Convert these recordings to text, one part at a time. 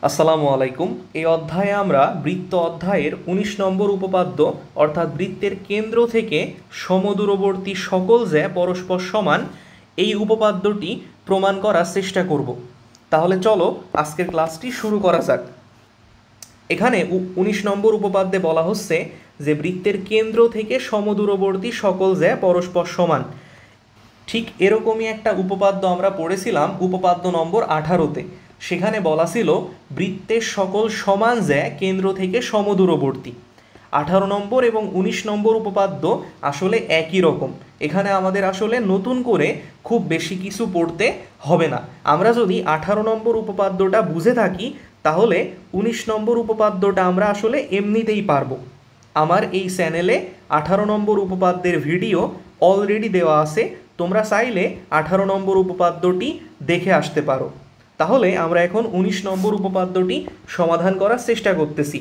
আসসালামু আলাইকুম। এই অধ্যায়ে আমরা বৃত্ত অধ্যায়ের ১৯ নম্বর উপপাদ্য অর্থাৎ বৃত্তের কেন্দ্র থেকে সমদূরবর্তী সকল জ্যা পরস্পর সমান এই উপপাদ্যটি প্রমাণ করার চেষ্টা করব। তাহলে চলো আজকের ক্লাসটি শুরু করা যাক। এখানে ১৯ নম্বর উপপাদ্যে বলা হচ্ছে যে বৃত্তের কেন্দ্র থেকে সমদূরবর্তী সকল জ্যা পরস্পর সমান। ঠিক এরকমই একটা উপপাদ্য আমরা পড়েছিলাম উপপাদ্য নম্বর ১৮-তে। সেখানে বলা ছিল বৃত্তের সকল সমান জ্যা কেন্দ্র থেকে সমদূরবর্তী। ১৮ নম্বর এবং ১৯ নম্বর উপপাদ্য আসলে একই রকম। এখানে আমাদের আসলে নতুন করে খুব বেশি কিছু পড়তে হবে না। আমরা যদি ১৮ নম্বর উপপাদ্যটা বুঝে থাকি তাহলে ১৯ নম্বর উপপাদ্যটা আমরা আসলে এমনিতেই পারবো। আমার এই চ্যানেলে ১৮ নম্বর উপপাদ্যের ভিডিও অলরেডি দেওয়া আছে, তোমরা চাইলে ১৮ নম্বর উপপাদ্যটি দেখে আসতে পারো। তাহলে আমরা এখন ১৯ নম্বর উপপাদ্যটি সমাধান করার চেষ্টা করতেছি।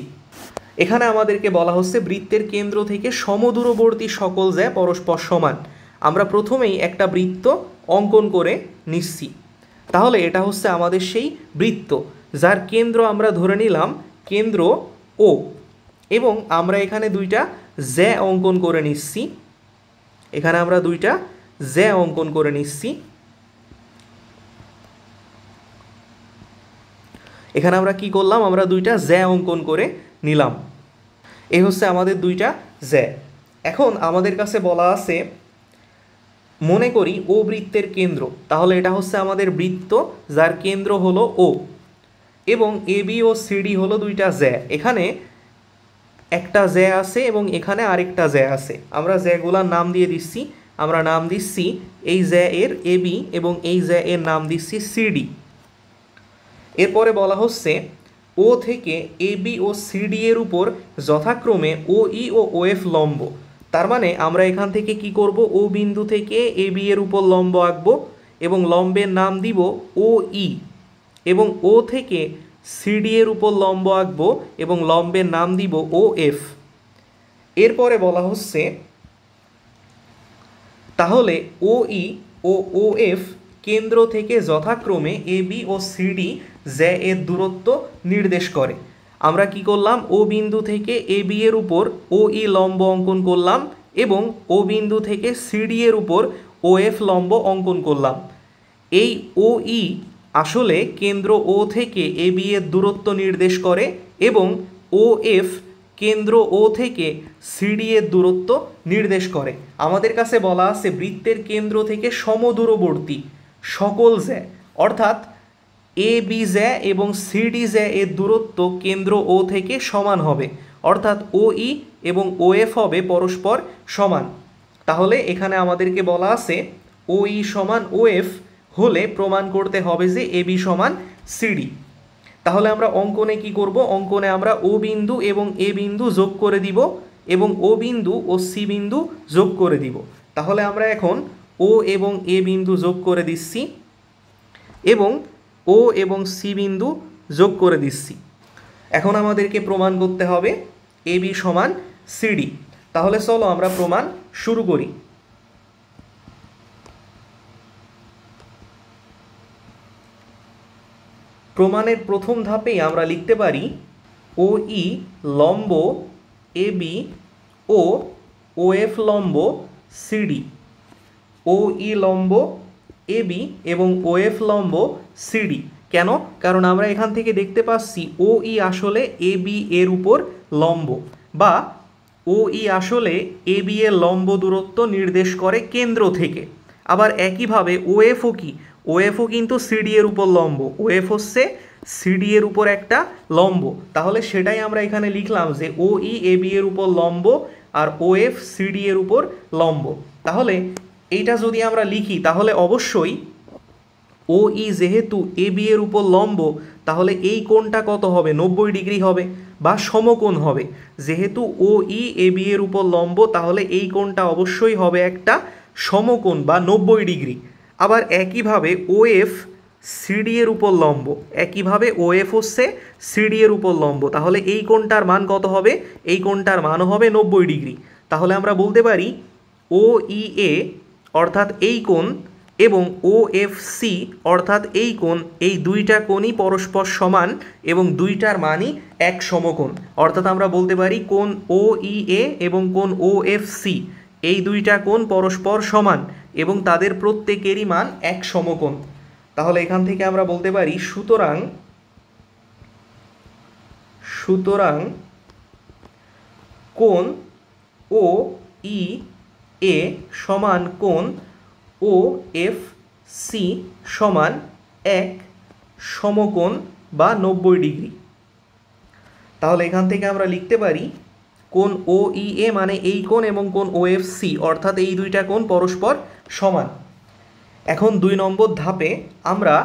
এখানে আমাদেরকে বলা হচ্ছে বৃত্তের কেন্দ্র থেকে সমদূরবর্তী সকল জ্যা পরস্পর সমান। আমরা প্রথমেই একটা বৃত্ত অঙ্কন করে নিচ্ছি। তাহলে এটা হচ্ছে আমাদের সেই বৃত্ত যার কেন্দ্র আমরা ধরে নিলাম কেন্দ্র ও, এবং আমরা এখানে দুইটা জ্যা অঙ্কন করে নিচ্ছি। এখানে আমরা দুইটা জ্যা অঙ্কন করে নিচ্ছি। এখানে আমরা কি করলাম, আমরা দুইটা জ্যা অঙ্কন করে নিলাম। এই হচ্ছে আমাদের দুইটা জ্যা। এখন আমাদের কাছে বলা আছে মনে করি ও বৃত্তের কেন্দ্র। তাহলে এটা হচ্ছে আমাদের বৃত্ত যার কেন্দ্র হলো ও, এবং এ বি ও সিডি হলো দুইটা জ্যা। এখানে একটা জ্যা আছে এবং এখানে আরেকটা জ্যা আছে। আমরা জ্যাগুলার নাম দিয়ে দিচ্ছি। আমরা নাম দিচ্ছি এই জ্যা এর এ বি এবং এই জ্যা এর নাম দিচ্ছি সিডি। এরপরে বলা হচ্ছে ও থেকে এ বি ও সিডি এর উপর যথাক্রমে ও ই ও ও এফ লম্ব। তার মানে আমরা এখান থেকে কি করব, ও বিন্দু থেকে এ বি এর উপর লম্ব আঁকবো এবং লম্বের নাম দিব ও ই, এবং ও থেকে সিডি এর উপর লম্ব আঁকবো এবং লম্বের নাম দিব ও এফ। এরপরে বলা হচ্ছে তাহলে ও ই ও ও এফ কেন্দ্র থেকে যথাক্রমে এ বি ও সিডি জ্যা এর দূরত্ব নির্দেশ করে। আমরা কি করলাম, ও বিন্দু থেকে এ বি এর উপর ও ই লম্ব অঙ্কন করলাম এবং ও বিন্দু থেকে সিডি এর উপর ও এফ লম্ব অঙ্কন করলাম। এই ও ই আসলে কেন্দ্র ও থেকে এ বি এর দূরত্ব নির্দেশ করে এবং ও এফ কেন্দ্র ও থেকে সিডি এর দূরত্ব নির্দেশ করে। আমাদের কাছে বলা আছে বৃত্তের কেন্দ্র থেকে সমদূরবর্তী সকল জ্যা, অর্থাৎ এ বি জ্যা এবং সিডি জ্যা এর দূরত্ব কেন্দ্র ও থেকে সমান হবে, অর্থাৎ ও ই এবং ও এফ হবে পরস্পর সমান। তাহলে এখানে আমাদেরকে বলা আছে ও ই সমান ও এফ হলে প্রমাণ করতে হবে যে এ বি সমান সিডি। তাহলে আমরা অঙ্কনে কি করব, অঙ্কনে আমরা ও বিন্দু এবং এ বিন্দু যোগ করে দিব এবং ও বিন্দু ও সি বিন্দু যোগ করে দিব। তাহলে আমরা এখন ও এবং এ বিন্দু যোগ করে দিচ্ছি এবং ও এবং সি বিন্দু যোগ করে দিচ্ছি। এখন আমাদেরকে প্রমাণ করতে হবে এ বি সমান সিডি। তাহলে চলো আমরা প্রমাণ শুরু করি। প্রমাণের প্রথম ধাপেই আমরা লিখতে পারি ও ই লম্ব A B O O F লম্ব সিডি। ও ই লম্ব এ বি এবং ও এফ লম্ব সিডি। কেন? কারণ আমরা এখান থেকে দেখতে পাচ্ছি ও ই আসলে এ বি এর উপর লম্ব, বা ও ই আসলে এ বি এর লম্ব দূরত্ব নির্দেশ করে কেন্দ্র থেকে। আবার একইভাবে ও এফও কি, ও এফও কিন্তু সিডি এর উপর লম্ব। ও এফ হচ্ছে সিডি এর উপর একটা লম্ব। তাহলে সেটাই আমরা এখানে লিখলাম যে ও ই এ বি এর উপর লম্ব আর ও এফ সিডি এর উপর লম্ব। তাহলে এইটা যদি আমরা লিখি তাহলে অবশ্যই ও ই যেহেতু এ বি এর উপর লম্ব, তাহলে এই কোণটা কত হবে, 90 ডিগ্রি হবে বা সমকোণ হবে। যেহেতু ও ই এ বি এর উপর লম্ব, তাহলে এই কোণটা অবশ্যই হবে একটা সমকোণ বা 90 ডিগ্রি। আবার একইভাবে ও এফ সিডি এর উপর লম্ব, একইভাবে ও এফ হচ্ছে সিডি এর উপর লম্ব, তাহলে এই কোণটার মান কত হবে, এই কোণটার মানও হবে 90 ডিগ্রি। তাহলে আমরা বলতে পারি ও ই এ অর্থাৎ এই কোণ এবং OFC অর্থাৎ এই কোণ, এই দুইটা কোণই পরস্পর সমান এবং দুইটার মানই এক সমকোণ। অর্থাৎ আমরা বলতে পারি কোণ OEA এবং কোণ OFC এই দুইটা কোণ পরস্পর সমান এবং তাদের প্রত্যেকেরই মান এক সমকোণ। তাহলে এখান থেকে আমরা বলতে পারি সুতরাং কোণ OEA সমান কোণ OFC সমান এক সমকোণ বা 90 ডিগ্রি। তাহলে এখান থেকে আমরা লিখতে পারি কোণ OEA মানে এই কোণ এবং কোণ OFC অর্থাৎ এই দুইটা কোণ পরস্পর সমান। এখন 2 নম্বর ধাপে আমরা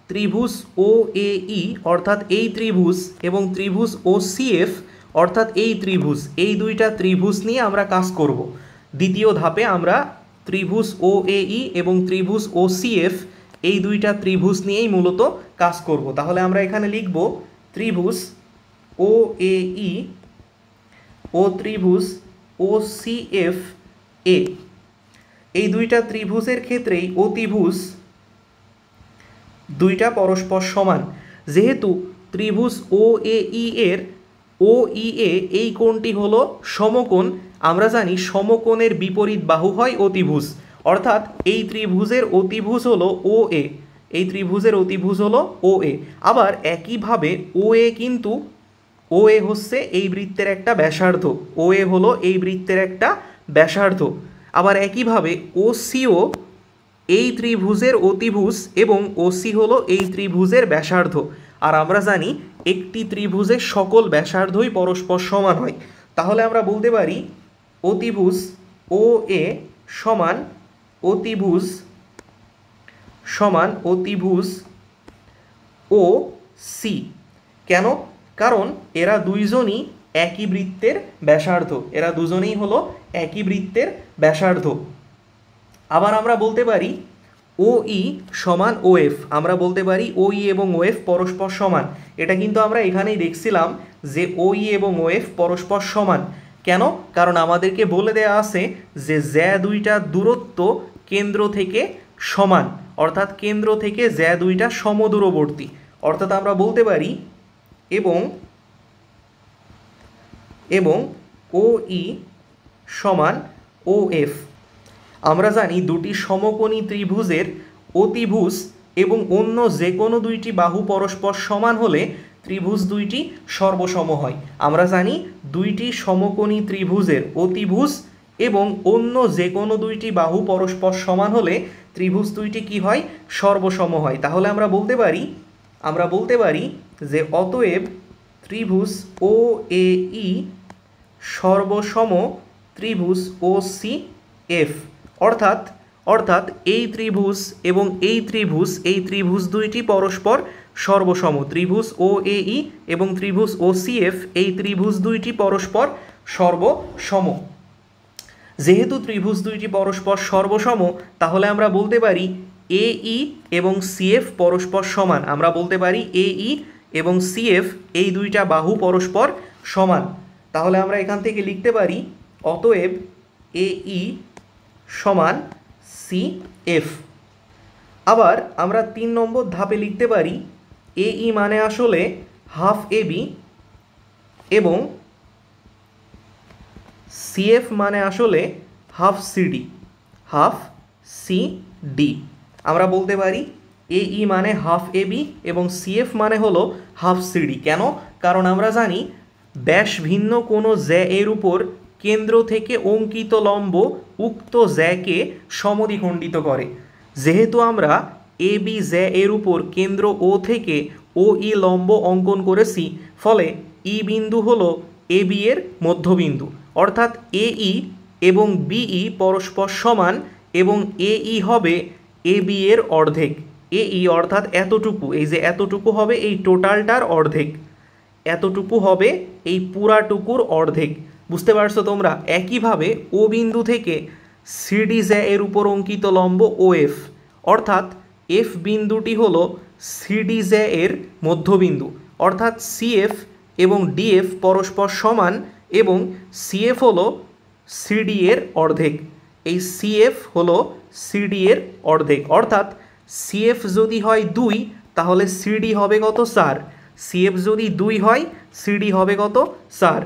ত্রিভুজ OAE অর্থাৎ এই ত্রিভুজ এবং ত্রিভুজ OCF অর্থাৎ এই ত্রিভুজ, এই দুইটা ত্রিভুজ নিয়ে আমরা কাজ করব। দ্বিতীয় ধাপে আমরা ত্রিভুজ OAE এবং ত্রিভুজ OCF এই দুইটা ত্রিভুজ নিয়েই মূলত কাজ করব। তাহলে আমরা এখানে লিখব ত্রিভুজ OAE ও ত্রিভুজ OCF এ। এই দুইটা ত্রিভুজের ক্ষেত্রেই অতিভুজ দুইটা পরস্পর সমান। যেহেতু ত্রিভুজ OAE এর OEA এই কোণটি হলো সমকোণ, আমরা জানি সমকোণের বিপরীত বাহু হয় অতিভুজ, অর্থাৎ এই ত্রিভুজের অতিভুজ হলো OA, এই ত্রিভুজের অতিভুজ হলো OA। আবার একইভাবে OA কিন্তু OA হচ্ছে এই বৃত্তের একটা ব্যাসার্ধ, OA হলো এই বৃত্তের একটা ব্যাসার্ধ। আবার একইভাবে OCও এই ত্রিভুজের অতিভুজ এবং OC হলো এই ত্রিভুজের ব্যাসার্ধ। আর আমরা জানি একটি ত্রিভুজের সকল ব্যাসার্ধই পরস্পর সমান হয়। তাহলে আমরা বলতে পারি অতিভুজ OA সমান অতিভুজ OC। কেন? কারণ এরা দুইজনই একই বৃত্তের ব্যাসার্ধ, এরা দুজনেই হলো একই বৃত্তের ব্যাসার্ধ। আবার আমরা বলতে পারি OE সমান OF, আমরা বলতে পারি OE এবং OF পরস্পর সমান। এটা কিন্তু আমরা এখানেই দেখছিলাম যে OE এবং OF পরস্পর সমান। কেন? কারণ আমাদেরকে বলে দেয়া আছে যে দুইটা দূরত্ব কেন্দ্র থেকে সমান, অর্থাৎ কেন্দ্র থেকে দুইটা সমদূরবর্তী। অর্থাৎ আমরা বলতে পারি এবং OE সমান OF। আমরা জানি দুটি সমকোণী ত্রিভুজের অতিভুজ এবং অন্য যে কোনো দুইটি বাহু পরস্পর সমান হলে ত্রিভুজ দুইটি সর্বসম হয়। আমরা জানি দুইটি সমকোণী ত্রিভুজের অতিভুজ এবং অন্য যে কোনো দুইটি বাহু পরস্পর সমান হলে ত্রিভুজ দুইটি কি হয়? সর্বসম হয়। তাহলে আমরা বলতে পারি যে অতএব ত্রিভুজ OAE সর্বসম ত্রিভুজ OCF। অর্থাৎ এই ত্রিভুজ এবং এই ত্রিভুজ দুইটি পরস্পর সর্বসম। ত্রিভুজ OAE এবং ত্রিভুজ OCF এই ত্রিভুজ দুইটি পরস্পর সর্বসম। যেহেতু ত্রিভুজ দুইটি পরস্পর সর্বসম, তাহলে আমরা বলতে পারি AE এবং CF পরস্পর সমান। আমরা বলতে পারি AE এবং CF এই দুইটা বাহু পরস্পর সমান। তাহলে আমরা এখান থেকে লিখতে পারি অতএব AE সমান CF। আবার আমরা 3 নম্বর ধাপে লিখতে পারি AE মানে আসলে হাফ AB এবং CF মানে আসলে হাফ CD। আমরা বলতে পারি AE মানে হাফ AB এবং CF মানে হলো হাফ CD। কেন? কারণ আমরা জানি ব্যাস ভিন্ন কোনো এর উপর কেন্দ্র থেকে অঙ্কিত লম্ব উক্ত কে সমদ্বিখণ্ডিত করে। যেহেতু আমরা AB এর উপর কেন্দ্র O থেকে OE লম্ব অঙ্কন করেছি, ফলে E বিন্দু হলো AB এর মধ্যবিন্দু। অর্থাৎ AE এবং BE পরস্পর সমান এবং AE হবে AB এর অর্ধেক। AE অর্থাৎ এতটুকু, এই যে এতটুকু হবে এই টোটালটার অর্ধেক, এতটুকু হবে এই পুরাটুকুর অর্ধেক। বুঝতে পারছো তোমরা? একইভাবে O বিন্দু থেকে CD এর উপর অঙ্কিত লম্ব OF, অর্থাৎ F বিন্দুটি হলো CD এর মধ্যবিন্দু। অর্থাৎ CF এবং DF পরস্পর সমান এবং CF হলো CD এর অর্ধেক। এই সিএফ হলো সিডি এর অর্ধেক, অর্থাৎ সিএফ যদি হয় 2 তাহলে সিডি হবে কত 4। সিএফ যদি 2 হয় সিডি হবে কত 4।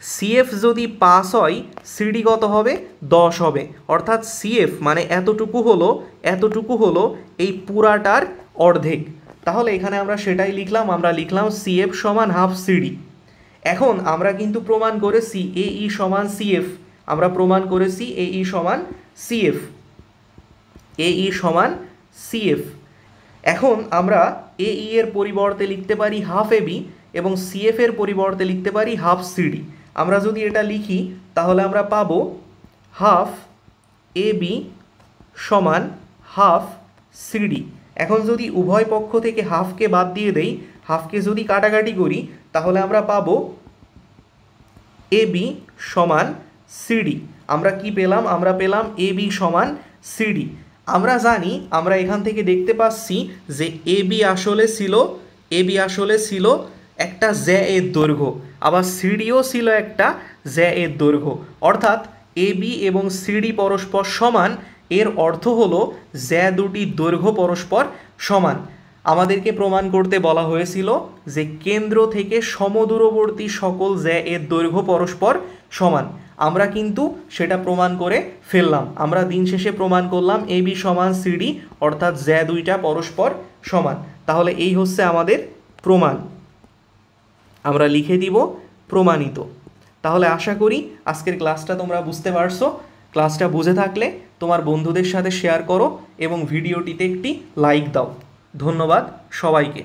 সিএফ যদি 5 হয় সিডি কত হবে 10 হবে, অর্থাৎ সিএফ মানে এতটুকু হলো এই পুরাটার অর্ধেক। তাহলে এখানে আমরা সেটাই লিখলাম, আমরা লিখলাম সিএফ সমান হাফ সিডি। এখন আমরা কিন্তু প্রমাণ করেছি এই সমান সিএফ, আমরা প্রমাণ করেছি এই সমান সিএফ, এই সমান সিএফ। এখন আমরা এই এর পরিবর্তে লিখতে পারি হাফ এবি এবং সিএফ এর পরিবর্তে লিখতে পারি হাফ সিডি। আমরা যদি এটা লিখি তাহলে আমরা পাবো হাফ এবি সমান হাফ সিডি। এখন যদি উভয় পক্ষ থেকে হাফকে বাদ দিয়ে দেই, হাফকে যদি কাটাকাটি করি তাহলে আমরা পাবো এবি সমান সিডি। আমরা কি পেলাম? আমরা পেলাম এবি সমান সিডি। আমরা জানি, আমরা এখান থেকে দেখতে পাচ্ছি যে এবি আসলে ছিল একটা জ্যা এর দৈর্ঘ্য, আবার সিডিও ছিল একটা জ্যা এর দৈর্ঘ্য, অর্থাৎ এবি এবং সিডি পরস্পর সমান। এর অর্থ হলো জ্যা দুটির দৈর্ঘ্য পরস্পর সমান। আমাদেরকে প্রমাণ করতে বলা হয়েছিল যে কেন্দ্র থেকে সমদূরবর্তী সকল জ্যা এর দৈর্ঘ্য পরস্পর সমান। আমরা কিন্তু সেটা প্রমাণ করে ফেললাম। আমরা দিন শেষে প্রমাণ করলাম এবি সমান সিডি, অর্থাৎ জ্যা দুইটা পরস্পর সমান। তাহলে এই হচ্ছে আমাদের প্রমাণ, আমরা লিখে দিব প্রমাণিত। তাহলে আশা করি আজকের ক্লাসটা তোমরা বুঝতে পারছো। ক্লাসটা বুঝে থাকলে তোমার বন্ধুদের সাথে শেয়ার করো এবং ভিডিওটিতে একটি লাইক দাও। ধন্যবাদ সবাইকে।